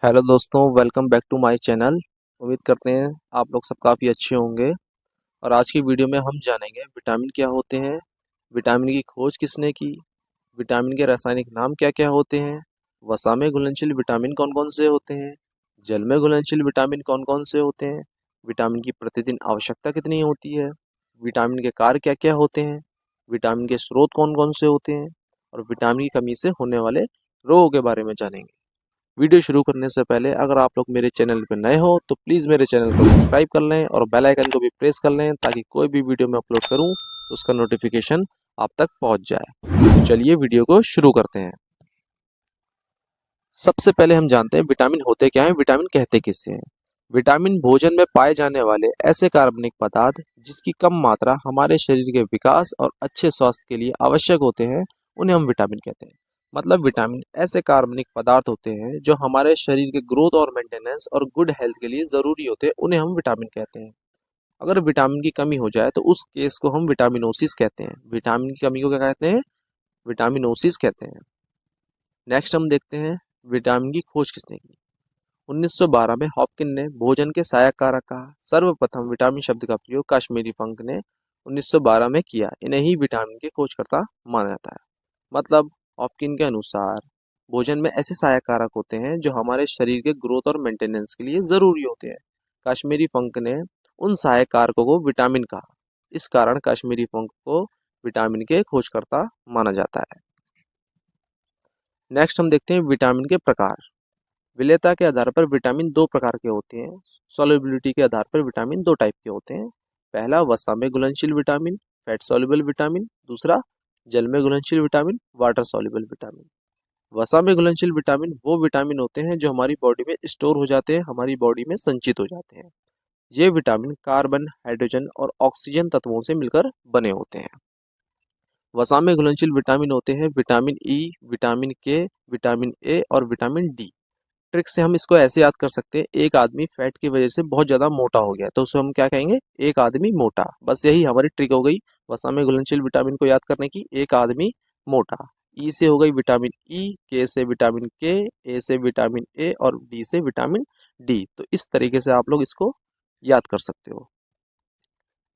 Hello दोस्तों, welcome back to my channel. उम्मीद करते हैं आप लोग सब काफ़ी अच्छे होंगे। और आज की वीडियो में हम जानेंगे विटामिन क्या होते हैं, विटामिन की खोज किसने की, विटामिन के रासायनिक नाम क्या क्या होते हैं, वसा में घुलनशील विटामिन कौन कौन से होते हैं, जल में घुलनशील विटामिन कौन कौन से होते हैं, विटामिन की प्रतिदिन आवश्यकता कितनी होती है, विटामिन के कार्य क्या क्या होते हैं, विटामिन के स्रोत कौन कौन से होते हैं और विटामिन की कमी से होने वाले रोगों के बारे में जानेंगे। वीडियो शुरू करने से पहले अगर आप लोग मेरे चैनल पर नए हो तो प्लीज़ मेरे चैनल को सब्सक्राइब कर लें और बेल आइकन को भी प्रेस कर लें ताकि कोई भी वीडियो मैं अपलोड करूं तो उसका नोटिफिकेशन आप तक पहुंच जाए। तो चलिए वीडियो को शुरू करते हैं। सबसे पहले हम जानते हैं विटामिन होते क्या हैं, विटामिन कहते किसे हैं। विटामिन भोजन में पाए जाने वाले ऐसे कार्बनिक पदार्थ जिसकी कम मात्रा हमारे शरीर के विकास और अच्छे स्वास्थ्य के लिए आवश्यक होते हैं, उन्हें हम विटामिन कहते हैं। मतलब विटामिन ऐसे कार्बनिक पदार्थ होते हैं जो हमारे शरीर के ग्रोथ और मेंटेनेंस और गुड हेल्थ के लिए जरूरी होते हैं, उन्हें हम विटामिन कहते हैं। अगर विटामिन की कमी हो जाए तो उस केस को हम विटामिनोसिस कहते हैं। विटामिन की कमी को क्या कहते हैं? विटामिनोसिस कहते हैं। नेक्स्ट हम देखते हैं विटामिन की खोज किसने की। 1912 में हॉपकिन ने भोजन के सहायक कारक कहा। सर्वप्रथम विटामिन शब्द का प्रयोग कश्मीरी फंक ने 1912 में किया। इन्हें ही विटामिन के खोजकर्ता माना जाता है। मतलब हॉपकिन के अनुसार भोजन में ऐसे सहायक कारक होते हैं जो हमारे शरीर के ग्रोथ और मेंटेनेंस के लिए जरूरी होते हैं। कश्मीरी फंक ने उन सहायक कारकों को विटामिन कहा। इस कारण कश्मीरी फंक को विटामिन के खोजकर्ता माना जाता है। नेक्स्ट हम देखते हैं विटामिन के प्रकार। विलेयता के आधार पर विटामिन दो प्रकार के होते हैं। सॉल्युबिलिटी के आधार पर विटामिन दो टाइप के होते हैं। पहला वसा में घुलनशील विटामिन, फैट सॉल्युबल विटामिन। दूसरा जल में घुलनशील विटामिन, वाटर सॉल्युबल विटामिन। वसा में घुलनशील विटामिन वो विटामिन होते हैं जो हमारी बॉडी में स्टोर हो जाते हैं, हमारी बॉडी में संचित हो जाते हैं। ये विटामिन कार्बन, हाइड्रोजन और ऑक्सीजन तत्वों से मिलकर बने होते हैं। वसा में घुलनशील विटामिन होते हैं विटामिन ई, विटामिन के, विटामिन ए और विटामिन डी। ट्रिक से हम इसको ऐसे याद कर सकते हैं, एक आदमी फैट की वजह से बहुत ज्यादा मोटा हो गया तो उसे हम क्या कहेंगे? एक आदमी मोटा। बस यही हमारी ट्रिक हो गई वसा में घुलनशील विटामिन को याद करने की। एक आदमी मोटा। ई से हो गई विटामिन ई, के से विटामिन के, ए से विटामिन ए और डी से विटामिन डी। तो इस तरीके से आप लोग इसको याद कर सकते हो।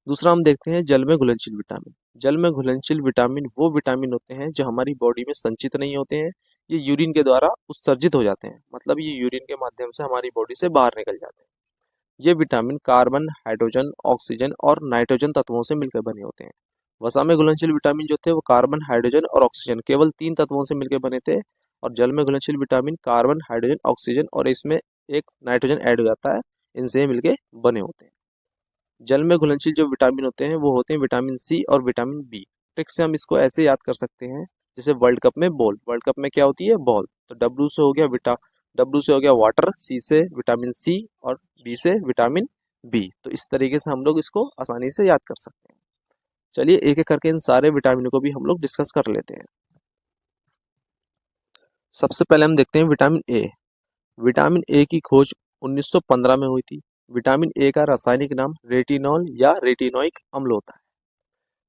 दूसरा हम देखते हैं जल में घुलनशील विटामिन। जल में घुलनशील विटामिन वो विटामिन होते हैं जो हमारी बॉडी में संचित नहीं होते हैं, ये यूरिन के द्वारा उत्सर्जित हो जाते हैं। मतलब ये यूरिन के माध्यम से हमारी बॉडी से बाहर निकल जाते हैं। ये विटामिन कार्बन, हाइड्रोजन, ऑक्सीजन और नाइट्रोजन तत्वों से मिलकर बने होते हैं। वसा में घुलनशील विटामिन जो थे वो कार्बन, हाइड्रोजन और ऑक्सीजन केवल तीन तत्वों से मिलकर बने थे। और जल में घुलनशील विटामिन कार्बन, हाइड्रोजन, ऑक्सीजन और इसमें एक नाइट्रोजन ऐड हो जाता है, इनसे मिलके बने होते हैं। जल में घुलनशील जो विटामिन होते हैं वो होते हैं विटामिन सी और विटामिन बी। ट्रिक से हम इसको ऐसे याद कर सकते हैं जैसे वर्ल्ड कप में बॉल, वर्ल्ड कप में क्या होती है? बॉल। तो डब्ल्यू से हो गया डब्ल्यू से हो गया वाटर, सी से विटामिन सी और बी से विटामिन बी। तो इस तरीके से हम लोग इसको आसानी से याद कर सकते हैं। चलिए एक एक करके इन सारे विटामिनों को भी हम लोग डिस्कस कर लेते हैं। सबसे पहले हम देखते हैं विटामिन ए। विटामिन ए की खोज 1915 में हुई थी। विटामिन ए का रासायनिक नाम रेटिनॉल या रेटिनोइक अम्ल होता है।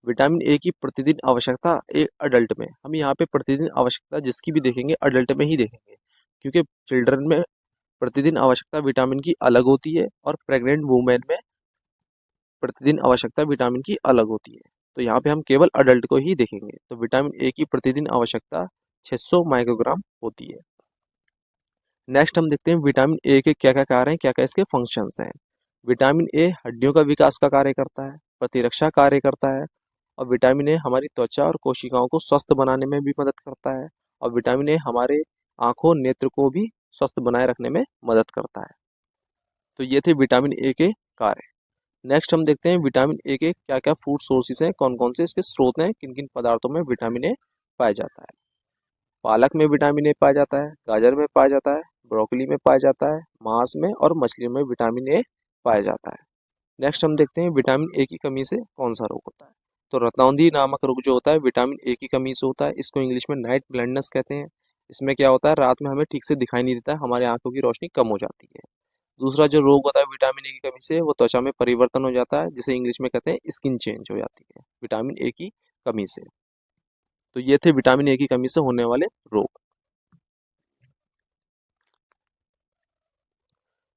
विटामिन ए की प्रतिदिन आवश्यकता एक अडल्ट में, हम यहाँ पे प्रतिदिन आवश्यकता जिसकी भी देखेंगे अडल्ट में ही देखेंगे, क्योंकि चिल्ड्रन में प्रतिदिन आवश्यकता विटामिन की अलग होती है और प्रेग्नेंट वुमेन में प्रतिदिन आवश्यकता विटामिन की अलग होती है। तो यहाँ पे हम केवल अडल्ट को ही देखेंगे। तो विटामिन ए की प्रतिदिन आवश्यकता 600 माइक्रोग्राम होती है। नेक्स्ट हम देखते हैं विटामिन ए के क्या क्या कार्य हैं, क्या क्या इसके फंक्शंस हैं। विटामिन ए हड्डियों का विकास का कार्य करता है, प्रतिरक्षा कार्य करता है। और विटामिन ए हमारी त्वचा और कोशिकाओं को स्वस्थ बनाने में भी मदद करता है। और विटामिन ए हमारे आंखों, नेत्र को भी स्वस्थ बनाए रखने में मदद करता है। तो ये थे विटामिन ए के कार्य। नेक्स्ट हम देखते हैं विटामिन ए के क्या क्या फूड सोर्सेज हैं, कौन कौन से इसके स्रोत हैं, किन किन पदार्थों में विटामिन ए पाया जाता है। पालक में विटामिन ए पाया जाता है, गाजर में पाया जाता है, ब्रोकली में पाया जाता है, मांस में और मछलियों में विटामिन ए पाया जाता है। नेक्स्ट हम देखते हैं विटामिन ए की कमी से कौन सा रोग होता है। तो रतौंधी नामक रोग जो होता है विटामिन ए की कमी से होता है। इसको इंग्लिश में नाइट ब्लाइंडनेस कहते हैं। इसमें क्या होता है, रात में हमें ठीक से दिखाई नहीं देता है, हमारे आंखों की रोशनी कम हो जाती है। दूसरा जो रोग होता है विटामिन ए की कमी से, वो त्वचा में परिवर्तन हो जाता है, जिसे इंग्लिश में कहते हैं स्किन चेंज हो जाती है विटामिन ए की कमी से। तो ये थे विटामिन ए की कमी से होने वाले रोग।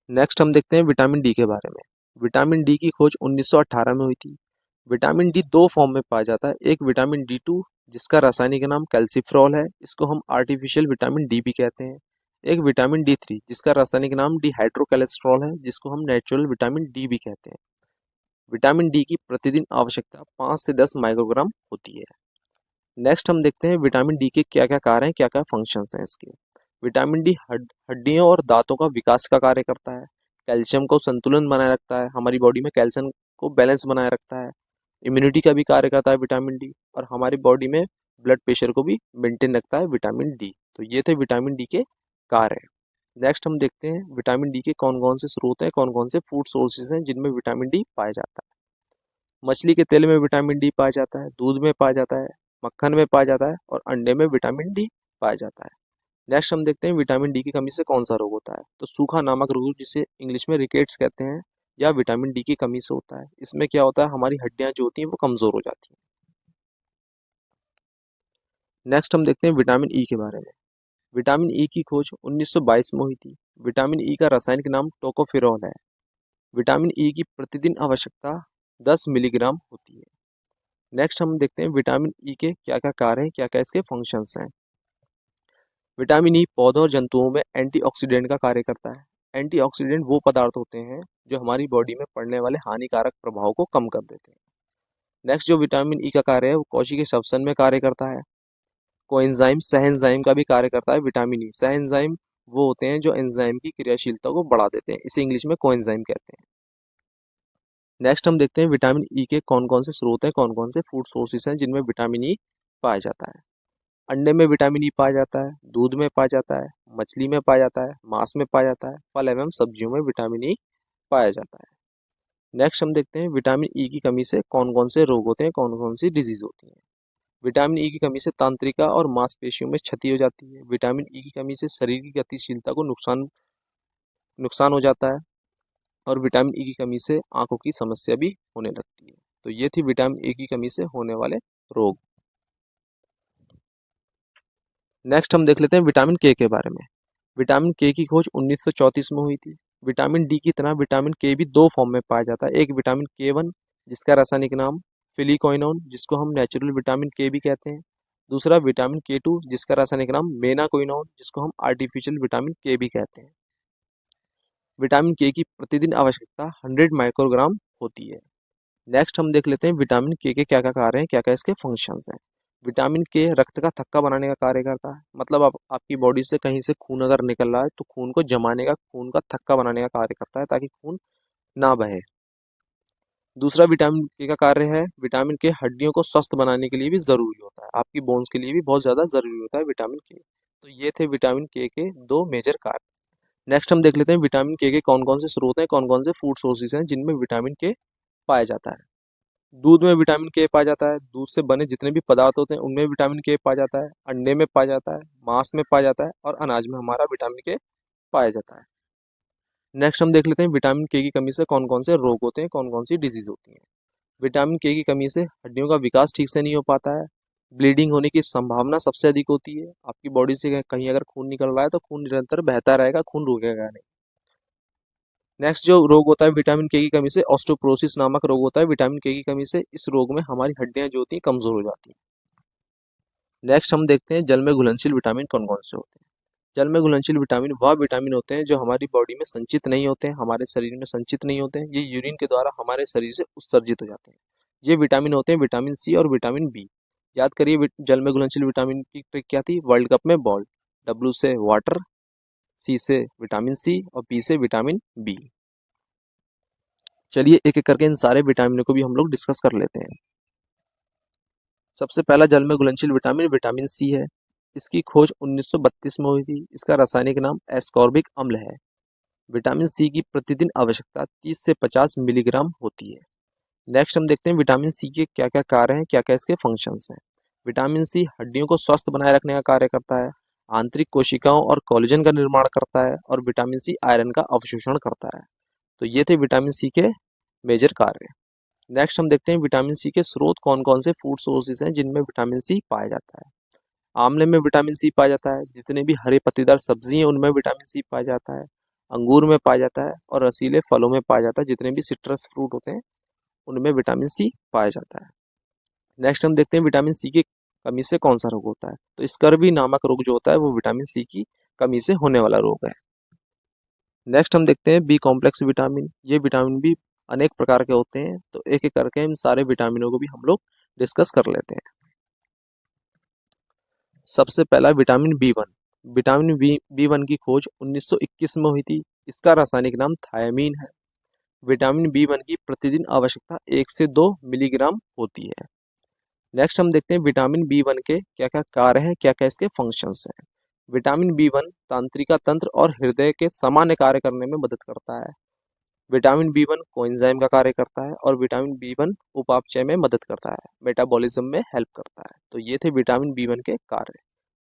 नेक्स्ट हम देखते हैं विटामिन डी के बारे में। विटामिन डी की खोज 1918 में हुई थी। विटामिन डी दो फॉर्म में पाया जाता है, एक विटामिन डी टू जिसका रासायनिक नाम कैल्सिफ्रॉल है, इसको हम आर्टिफिशियल विटामिन डी भी कहते हैं। एक विटामिन डी थ्री जिसका रासायनिक नाम डिहाइड्रोकोलेस्ट्रॉल है, जिसको हम नेचुरल विटामिन डी भी कहते हैं। विटामिन डी की प्रतिदिन आवश्यकता 5 से 10 माइक्रोग्राम होती है। नेक्स्ट हम देखते हैं विटामिन डी के क्या क्या कार्य हैं, क्या क्या फंक्शंस हैं इसके। विटामिन डी हड्डियों और दांतों का विकास का कार्य करता है, कैल्शियम को संतुलन बनाए रखता है, हमारी बॉडी में कैल्शियम को बैलेंस बनाए रखता है, इम्यूनिटी का भी कार्य करता है विटामिन डी, और हमारी बॉडी में ब्लड प्रेशर को भी मेंटेन रखता है विटामिन डी। तो ये थे विटामिन डी के कार्य। नेक्स्ट हम देखते हैं विटामिन डी के कौन कौन से स्रोत हैं, कौन कौन से फूड सोर्सेज हैं जिनमें विटामिन डी पाया जाता है। मछली के तेल में विटामिन डी पाया जाता है, दूध में पाया जाता है, मक्खन में पाया जाता है, और अंडे में विटामिन डी पाया जाता है। नेक्स्ट हम देखते हैं विटामिन डी की कमी से कौन सा रोग होता है। तो सूखा नामक रोग, जिसे इंग्लिश में रिकेट्स कहते हैं, या विटामिन डी की कमी से होता है। इसमें क्या होता है, हमारी हड्डियां जो होती हैं वो कमजोर हो जाती हैं। नेक्स्ट हम देखते हैं विटामिन ई के बारे में। विटामिन ई की खोज 1922 में हुई थी। विटामिन ई का रासायनिक नाम टोकोफेरॉल है। विटामिन ई की प्रतिदिन आवश्यकता 10 मिलीग्राम होती है। नेक्स्ट हम देखते हैं विटामिन ई के क्या क्या कार्य हैं, क्या क्या इसके फंक्शंस हैं। विटामिन ई पौधों और जंतुओं में एंटीऑक्सीडेंट का कार्य करता है। एंटीऑक्सीडेंट वो पदार्थ होते हैं जो हमारी बॉडी में पड़ने वाले हानिकारक प्रभाव को कम कर देते हैं। नेक्स्ट जो विटामिन ई का कार्य है वो कोशिकीय श्वसन में कार्य करता है। कोएंजाइम सहएंजाइम का भी कार्य करता है विटामिन ई। सहएंजाइम वो होते हैं जो एंजाइम की क्रियाशीलता को बढ़ा देते हैं, इसे इंग्लिश में कोएंजाइम कहते हैं। नेक्स्ट हम देखते हैं विटामिन ई के कौन कौन से स्रोत हैं, कौन कौन से फूड सोर्सेज हैं जिनमें विटामिन ई पाया जाता है। अंडे में विटामिन ई पाया जाता है, दूध में पाया जाता है, मछली में पाया जाता है, मांस में पाया जाता है, फल एवं सब्जियों में विटामिन ई पाया जाता है। नेक्स्ट हम देखते हैं विटामिन ई की कमी से कौन कौन से रोग होते हैं, कौन कौन सी डिजीज होती हैं। विटामिन ई की कमी से तंत्रिका और मांसपेशियों में क्षति हो जाती है। विटामिन ई की कमी से शरीर की गतिशीलता को नुकसान नुकसान हो जाता है, और विटामिन ई की कमी से आंखों की समस्या भी होने लगती है। तो ये थी विटामिन ई की कमी से होने वाले रोग। नेक्स्ट हम देख लेते हैं विटामिन के बारे में। विटामिन के की खोज 1934 में हुई थी। विटामिन डी की तरह विटामिन के भी दो फॉर्म में पाया जाता है, एक विटामिन के वन जिसका रासायनिक नाम फिलिकोइनोन, जिसको हम नेचुरल विटामिन के भी कहते हैं। दूसरा विटामिन के टू जिसका रासायनिक नाम मेनाकोइनोन, जिसको हम आर्टिफिशियल विटामिन के भी कहते हैं। विटामिन के की प्रतिदिन आवश्यकता 100 माइक्रोग्राम होती है। नेक्स्ट हम देख लेते हैं विटामिन के क्या क्या कार्य हैं, क्या क्या इसके फंक्शंस हैं। विटामिन के रक्त का थक्का बनाने का कार्य करता है, मतलब आपकी बॉडी से कहीं से खून अगर निकल रहा है तो खून को जमाने का, खून का थक्का बनाने का कार्य करता है ताकि खून ना बहे। दूसरा विटामिन के का कार्य है, विटामिन के हड्डियों को स्वस्थ बनाने के लिए भी जरूरी होता है, आपकी बोन्स के लिए भी बहुत ज्यादा जरूरी होता है विटामिन के। तो ये थे विटामिन के दो मेजर कार्य। नेक्स्ट हम देख लेते हैं विटामिन के कौन कौन से स्रोत हैं, कौन कौन से फूड सोर्सेज हैं जिनमें विटामिन के पाया जाता है। दूध में विटामिन के पाया जाता है, दूध से बने जितने भी पदार्थ होते हैं उनमें विटामिन के पाया जाता है, अंडे में पाया जाता है, मांस में पाया जाता है, और अनाज में हमारा विटामिन के पाया जाता है। नेक्स्ट हम देख लेते हैं विटामिन के की कमी से कौन कौन से रोग होते हैं, कौन कौन सी डिजीज होती हैं। विटामिन के की कमी से हड्डियों का विकास ठीक से नहीं हो पाता है, ब्लीडिंग होने की संभावना सबसे अधिक होती है। आपकी बॉडी से कहीं अगर खून निकल रहा है तो खून निरंतर बहता रहेगा, खून रुकेगा नहीं। नेक्स्ट जो रोग होता है विटामिन के की कमी से, ऑस्टियोपोरोसिस नामक रोग होता है विटामिन के की कमी से। इस रोग में हमारी हड्डियां जो होती हैं कमजोर हो जाती हैं। नेक्स्ट हम देखते हैं जल में घुलनशील विटामिन कौन कौन से होते हैं। जल में घुलनशील विटामिन वह विटामिन होते हैं जो हमारी बॉडी में संचित नहीं होते हैं, हमारे शरीर में संचित नहीं होते हैं, ये यूरिन के द्वारा हमारे शरीर से उत्सर्जित हो जाते हैं। ये विटामिन होते हैं विटामिन सी और विटामिन बी। याद करिए जल में घुलनशील विटामिन की ट्रिक क्या थी, वर्ल्ड कप में बॉल। डब्ल्यू से वाटर, सी से विटामिन सी, और बी से विटामिन बी। चलिए एक एक करके इन सारे विटामिनों को भी हम लोग डिस्कस कर लेते हैं। सबसे पहला जल में घुलनशील विटामिन विटामिन सी है। इसकी खोज 1932 में हुई थी। इसका रासायनिक नाम एस्कॉर्बिक अम्ल है। विटामिन सी की प्रतिदिन आवश्यकता 30 से 50 मिलीग्राम होती है। नेक्स्ट हम देखते हैं विटामिन सी के क्या क्या कार्य हैं, क्या क्या इसके फंक्शंस हैं। विटामिन सी हड्डियों को स्वस्थ बनाए रखने का कार्य करता है, आंतरिक कोशिकाओं और कोलेजन का निर्माण करता है, और विटामिन सी आयरन का अवशोषण करता है। तो ये थे विटामिन सी के मेजर कार्य। नेक्स्ट हम देखते हैं विटामिन सी के स्रोत कौन कौन से फूड सोर्सेज हैं जिनमें विटामिन सी पाया जाता है। आंवले में विटामिन सी पाया जाता है, जितने भी हरे पत्तेदार सब्जी हैं उनमें विटामिन सी पाया जाता है। अंगूर में पाया जाता है और रसीले फलों में पाया जाता है। जितने भी सिट्रस फ्रूट होते हैं उनमें विटामिन सी पाया जाता है। नेक्स्ट हम देखते हैं विटामिन सी की कमी से कौन सा रोग होता है। तो स्कर्वी नामक रोग जो होता है वो विटामिन सी की कमी से होने वाला रोग है। नेक्स्ट हम देखते हैं बी कॉम्प्लेक्स विटामिन। ये विटामिन भी अनेक प्रकार के होते हैं, तो एक एक करके इन सारे विटामिनों को भी हम लोग डिस्कस कर लेते हैं। सबसे पहला vitamin B one. Vitamin B one की खोज 1921 में हुई थी। इसका रासायनिक नाम थायामीन है। विटामिन बी वन की प्रतिदिन आवश्यकता 1 से 2 मिलीग्राम होती है। नेक्स्ट हम देखते हैं विटामिन बी वन के क्या क्या कार्य हैं, क्या क्या इसके फंक्शंस हैं। विटामिन बी वन तंत्रिका तंत्र और हृदय के सामान्य कार्य करने में मदद करता है। विटामिन बी वन कोएंजाइम का कार्य करता है और विटामिन बी वन उपापचय में मदद करता है, मेटाबॉलिज्म में हेल्प करता है। तो ये थे विटामिन बी वन के कार्य।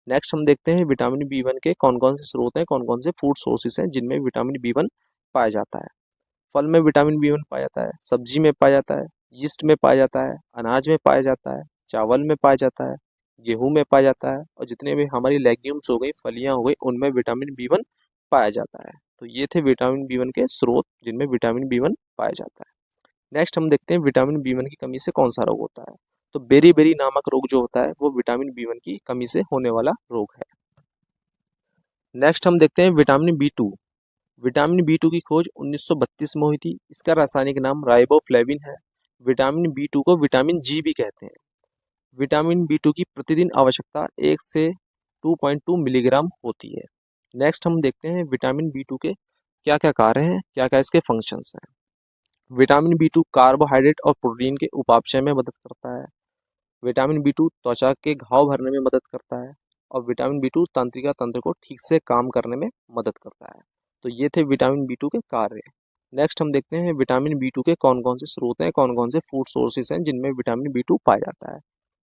नेक्स्ट हम देखते हैं विटामिन बी वन के कौन कौन से स्रोत हैं, कौन कौन से फूड सोर्सेज हैं जिनमें विटामिन बी वन पाया जाता है। फल में विटामिन बी वन पाया जाता है, सब्जी में पाया जाता है, यीस्ट में पाया जाता है, अनाज में पाया जाता है, चावल में पाया जाता है, गेहूं में पाया जाता है, और जितने भी हमारी लेग्यूम्स हो गई, फलियां हो गई, उनमें विटामिन बी वन पाया जाता है। तो ये थे विटामिन बी वन के स्रोत जिनमें विटामिन बी वन पाया जाता है। नेक्स्ट हम देखते हैं विटामिन बी वन की कमी से कौन सा रोग होता है। तो बेरी बेरी नामक रोग जो होता है वो विटामिन बी वन की कमी से होने वाला रोग है। नेक्स्ट हम देखते हैं vitamin B two. Vitamin B two की खोज 1932 में हुई थी। इसका रासायनिक नाम राइबोफ्लेविन है। विटामिन बी टू को विटामिन जी भी कहते हैं। विटामिन बी टू की प्रतिदिन आवश्यकता 1 से 2.2 मिलीग्राम होती है। नेक्स्ट हम देखते हैं विटामिन बी टू के क्या क्या कार्य हैं, क्या क्या इसके फंक्शंस हैं। विटामिन बी टू कार्बोहाइड्रेट और प्रोटीन के उपापचय में मदद करता है। विटामिन बी टू त्वचा के घाव भरने में मदद करता है। और विटामिन बी टू तंत्रिका तंत्र को ठीक से काम करने में मदद करता है। तो ये थे विटामिन बी टू के कार्य। नेक्स्ट हम देखते हैं विटामिन बी टू के कौन कौन से स्रोत हैं, कौन कौन से फूड सोर्सेज हैं जिनमें विटामिन बी टू पाया जाता है।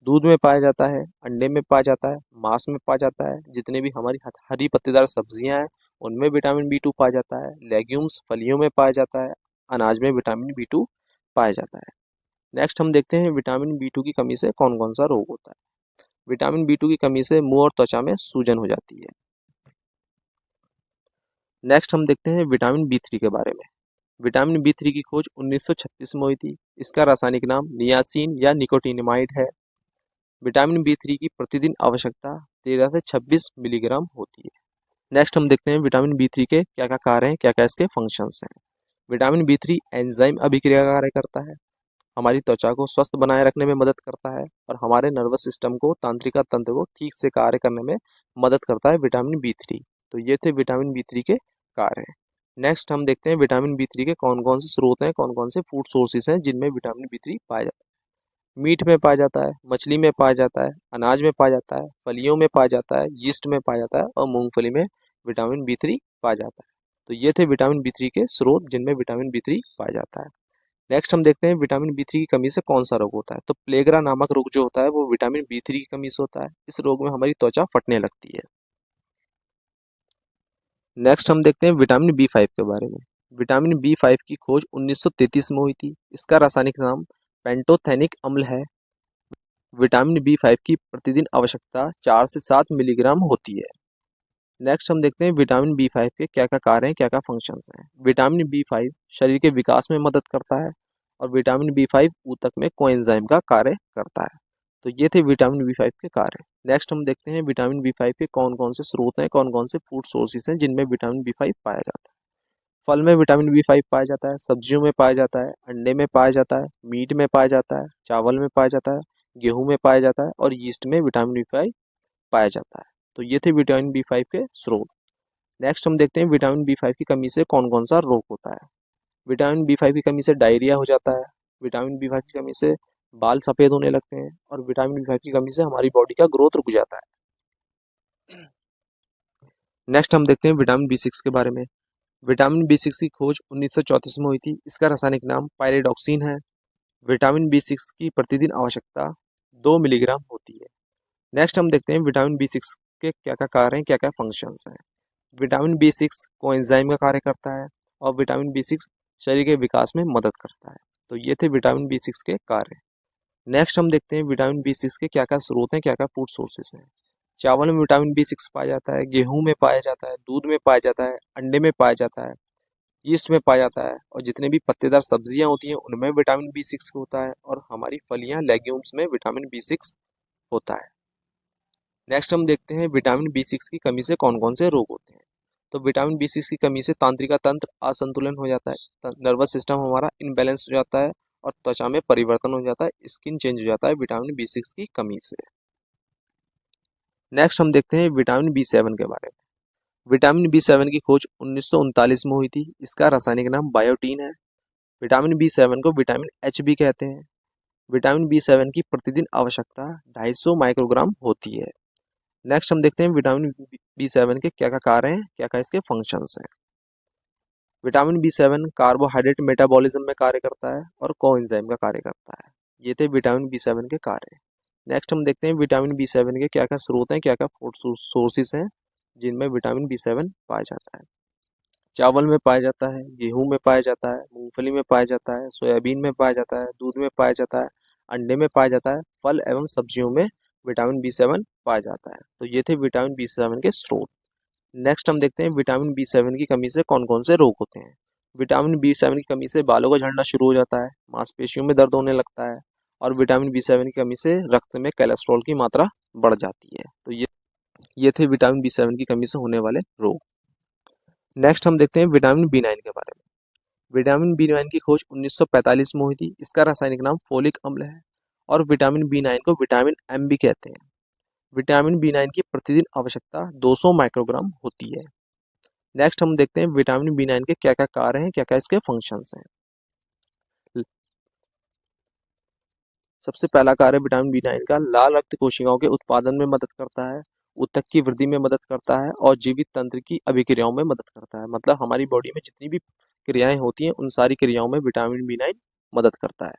दूध में पाया जाता है, अंडे में पाया जाता है, मांस में पाया जाता है, जितने भी हमारी हरी पत्तेदार सब्जियां हैं उनमें विटामिन बी टू पाया जाता है, लेग्यूम्स फलियों में पाया जाता है, अनाज में विटामिन बी टू पाया जाता है। नेक्स्ट हम देखते हैं विटामिन बी टू की कमी से कौन कौन सा रोग होता है। विटामिन बी टू की कमी से मुंह और त्वचा में सूजन हो जाती है। नेक्स्ट हम देखते हैं विटामिन बी थ्री के बारे में। विटामिन बी थ्री की खोज 1936 में हुई थी। इसका रासायनिक नाम नियासिन या निकोटिनिमाइड है। विटामिन बी थ्री की प्रतिदिन आवश्यकता 13 से 26 मिलीग्राम होती है। नेक्स्ट हम देखते हैं विटामिन बी थ्री के क्या क्या कार्य हैं, क्या क्या इसके फंक्शंस हैं। विटामिन बी थ्री एंजाइम अभिक्रिया का कार्य करता है, हमारी त्वचा को स्वस्थ बनाए रखने में मदद करता है और हमारे नर्वस सिस्टम को तंत्रिका तंत्र को ठीक से कार्य करने में मदद करता है विटामिन बी थ्री। तो ये थे विटामिन बी थ्री के कार्य। नेक्स्ट हम देखते हैं विटामिन बी थ्री के कौन कौन से स्रोत हैं, कौन कौन से फूड सोर्सेज हैं जिनमें विटामिन बी थ्री पाया जाता है। मीट में पाया जाता है, मछली में पाया जाता है, अनाज में पाया जाता है, फलियों में पाया जाता है, यीस्ट में पाया जाता है और मूंगफली में विटामिन बी थ्री पाया जाता है। तो ये थे विटामिन बी थ्री के स्रोत जिनमें विटामिन बी थ्री पाया जाता है। नेक्स्ट हम देखते हैं विटामिन बी थ्री की कमी से कौन सा रोग होता है। तो प्लेगरा नामक रोग जो होता है वो विटामिन बी थ्री की कमी से होता है। इस रोग में हमारी त्वचा फटने लगती है। नेक्स्ट हम देखते हैं विटामिन बी फाइव के बारे में। विटामिन बी फाइव की खोज 1933 में हुई थी। इसका रासायनिक नाम पेंटोथेनिक अम्ल है। विटामिन बी फाइव की प्रतिदिन आवश्यकता 4 से 7 मिलीग्राम होती है। नेक्स्ट हम देखते हैं विटामिन बी फाइव के क्या क्या कार्य हैं, क्या क्या फंक्शंस हैं। विटामिन बी फाइव शरीर के विकास में मदद करता है और विटामिन बी फाइव ऊतक में कोएंजाइम का कार्य करता है। तो ये थे विटामिन बी फाइव के कार्य। नेक्स्ट हम देखते हैं विटामिन बी फाइव के कौन कौन से स्रोत हैं, कौन कौन से फूड सोर्सेज हैं जिनमें विटामिन बी फाइव पाया जाता है। फल में विटामिन बी फाइव पाया जाता है, सब्जियों में पाया जाता है, अंडे में पाया जाता है, मीट में पाया जाता है, चावल में पाया जाता है, गेहूं में पाया जाता है और यीस्ट में विटामिन बी फाइव पाया जाता है। तो ये थे विटामिन बी फाइव के स्रोत। नेक्स्ट हम देखते हैं विटामिन बी फाइव की कमी से कौन कौन सा रोग होता है। विटामिन बी फाइव की कमी से डायरिया हो जाता है। विटामिन बी फाइव की कमी से बाल सफ़ेद होने लगते हैं और विटामिन बी फाइव की कमी से हमारी बॉडी का ग्रोथ रुक जाता है। नेक्स्ट हम देखते हैं विटामिन बी सिक्स के बारे में। विटामिन बी सिक्स की खोज 1934 में हुई थी। इसका रासायनिक नाम पायरिडॉक्सिन है। विटामिन बी सिक्स की प्रतिदिन आवश्यकता 2 मिलीग्राम होती है। नेक्स्ट हम देखते हैं विटामिन बी सिक्स के क्या क्या कार्य हैं, क्या क्या फंक्शंस हैं। विटामिन बी सिक्स कोएंजाइम का कार्य करता है और विटामिन बी सिक्स शरीर के विकास में मदद करता है। तो ये थे विटामिन बी सिक्स के कार्य। नेक्स्ट हम देखते हैं विटामिन बी सिक्स के क्या क्या स्रोत हैं, क्या क्या फूड सोर्सेज हैं। चावल में विटामिन B6 पाया जाता है, गेहूं में पाया जाता है, दूध में पाया जाता है, अंडे में पाया जाता है, यीस्ट में पाया जाता है, और जितने भी पत्तेदार सब्जियां होती हैं उनमें विटामिन B6 होता है, और हमारी फलियां लेग्यूम्स में विटामिन B6 होता है। नेक्स्ट हम देखते हैं विटामिन B6 की कमी से कौन कौन से रोग होते हैं। तो विटामिन B6 की कमी से तंत्रिका तंत्र असंतुलन हो जाता है, नर्वस सिस्टम हमारा इनबैलेंस हो जाता है, और त्वचा में परिवर्तन हो जाता है, स्किन चेंज हो जाता है विटामिन B6 की कमी से। नेक्स्ट हम देखते हैं विटामिन B7 के बारे में। विटामिन B7 की खोज 1939 में हुई थी। इसका रासायनिक नाम बायोटीन है। विटामिन B7 को विटामिन H भी कहते हैं। विटामिन B7 की प्रतिदिन आवश्यकता 250 माइक्रोग्राम होती है। नेक्स्ट हम देखते हैं विटामिन B7 के क्या क्या कार्य हैं, क्या क्या इसके फंक्शंस हैं। विटामिन B7 कार्बोहाइड्रेट मेटाबॉलिज्म में कार्य करता है और कोएंजाइम का कार्य करता है। ये थे विटामिन B7 के कार्य। नेक्स्ट हम देखते हैं विटामिन B7 के क्या क्या स्रोत हैं, क्या क्या फूड सोर्सेज हैं जिनमें विटामिन B7 पाया जाता है। चावल में पाया जाता है, गेहूं में पाया जाता है, मूंगफली में पाया जाता है, सोयाबीन में पाया जाता है, दूध में पाया जाता है, अंडे में पाया जाता है, फल एवं सब्जियों में विटामिन B7 पाया जाता है। तो ये थे विटामिन B7 के स्रोत। नेक्स्ट हम देखते हैं विटामिन B7 की कमी से कौन कौन से रोग होते हैं। विटामिन B7 की कमी से बालों का झड़ना शुरू हो जाता है, मांसपेशियों में दर्द होने लगता है, और विटामिन B7 की कमी से रक्त में कोलेस्ट्रॉल की मात्रा बढ़ जाती है। तो ये थे विटामिन B7 की कमी से होने वाले रोग। नेक्स्ट हम देखते हैं विटामिन B9 के बारे में। विटामिन B9 की खोज 1945 में हुई थी। इसका रासायनिक नाम फोलिक अम्ल है, और विटामिन B9 को विटामिन M भी कहते हैं। विटामिन B9 की प्रतिदिन आवश्यकता 200 माइक्रोग्राम होती है। नेक्स्ट हम देखते हैं विटामिन B9 के क्या क्या कार्य हैं, क्या क्या इसके फंक्शंस हैं। सबसे पहला कार्य विटामिन B9 का लाल रक्त कोशिकाओं के उत्पादन में मदद करता है, ऊतक की वृद्धि में मदद करता है, और जीवित तंत्र की अभिक्रियाओं में मदद करता है। मतलब हमारी बॉडी में जितनी भी क्रियाएं होती हैं उन सारी क्रियाओं में विटामिन B9 मदद करता है।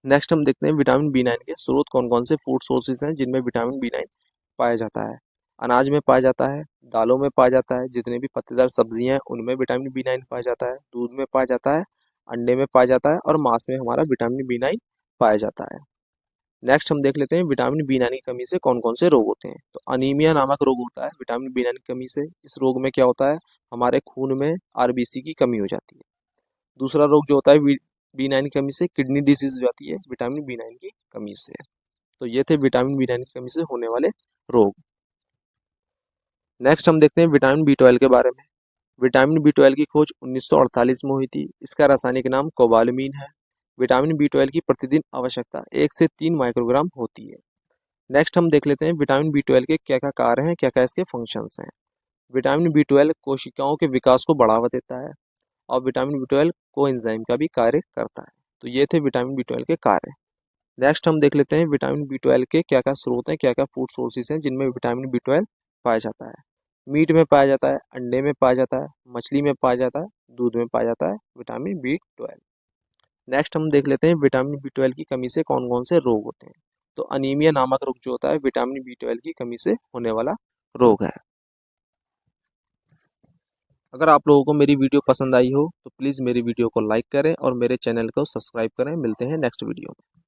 नेक्स्ट हम देखते हैं विटामिन B9 के स्रोत कौन कौन से फूड सोर्सेज हैं जिनमें विटामिन B9 पाया जाता है। अनाज में पाया जाता है, दालों में पाया जाता है, जितने भी पत्तेदार सब्जियां हैं उनमें विटामिन B9 पाया जाता है, दूध में पाया जाता है, अंडे में पाया जाता है, और मांस में हमारा विटामिन B9 पाया जाता है। नेक्स्ट हम देख लेते हैं विटामिन B9 की कमी से कौन कौन से रोग होते हैं। तो अनीमिया नामक रोग होता है विटामिन B9 की कमी से। इस रोग में क्या होता है, हमारे खून में RBC की कमी हो जाती है। दूसरा रोग जो होता है B9 की कमी से किडनी डिसीज हो जाती है विटामिन B9 की कमी से। तो ये थे विटामिन B9 की कमी से होने वाले रोग। नेक्स्ट हम देखते हैं विटामिन B12 के बारे में। विटामिन B12 की खोज 1948 में हुई थी। इसका रासायनिक नाम कोबालमीन है। विटामिन B12 की प्रतिदिन आवश्यकता 1 से 3 माइक्रोग्राम होती है। नेक्स्ट हम देख लेते हैं विटामिन B12 के क्या क्या कार्य हैं, क्या क्या इसके फंक्शंस हैं। विटामिन B12 कोशिकाओं के विकास को बढ़ावा देता है, और विटामिन B12 कोएंजाइम का भी कार्य करता है। तो ये थे विटामिन B12 के कार्य। नेक्स्ट हम देख लेते हैं विटामिन B12 के क्या क्या स्रोत हैं, क्या क्या फूड सोर्सेज हैं जिनमें विटामिन B12 पाया जाता है। मीट में पाया जाता है, अंडे में पाया जाता है, मछली में पाया जाता है, दूध में पाया जाता है विटामिन B12। नेक्स्ट हम देख लेते हैं विटामिन B12 की कमी से कौन कौन से रोग होते हैं। तो अनीमिया नामक रोग जो होता है विटामिन B12 की कमी से होने वाला रोग है। अगर आप लोगों को मेरी वीडियो पसंद आई हो तो प्लीज़ मेरी वीडियो को लाइक करें और मेरे चैनल को सब्सक्राइब करें। मिलते हैं नेक्स्ट वीडियो में।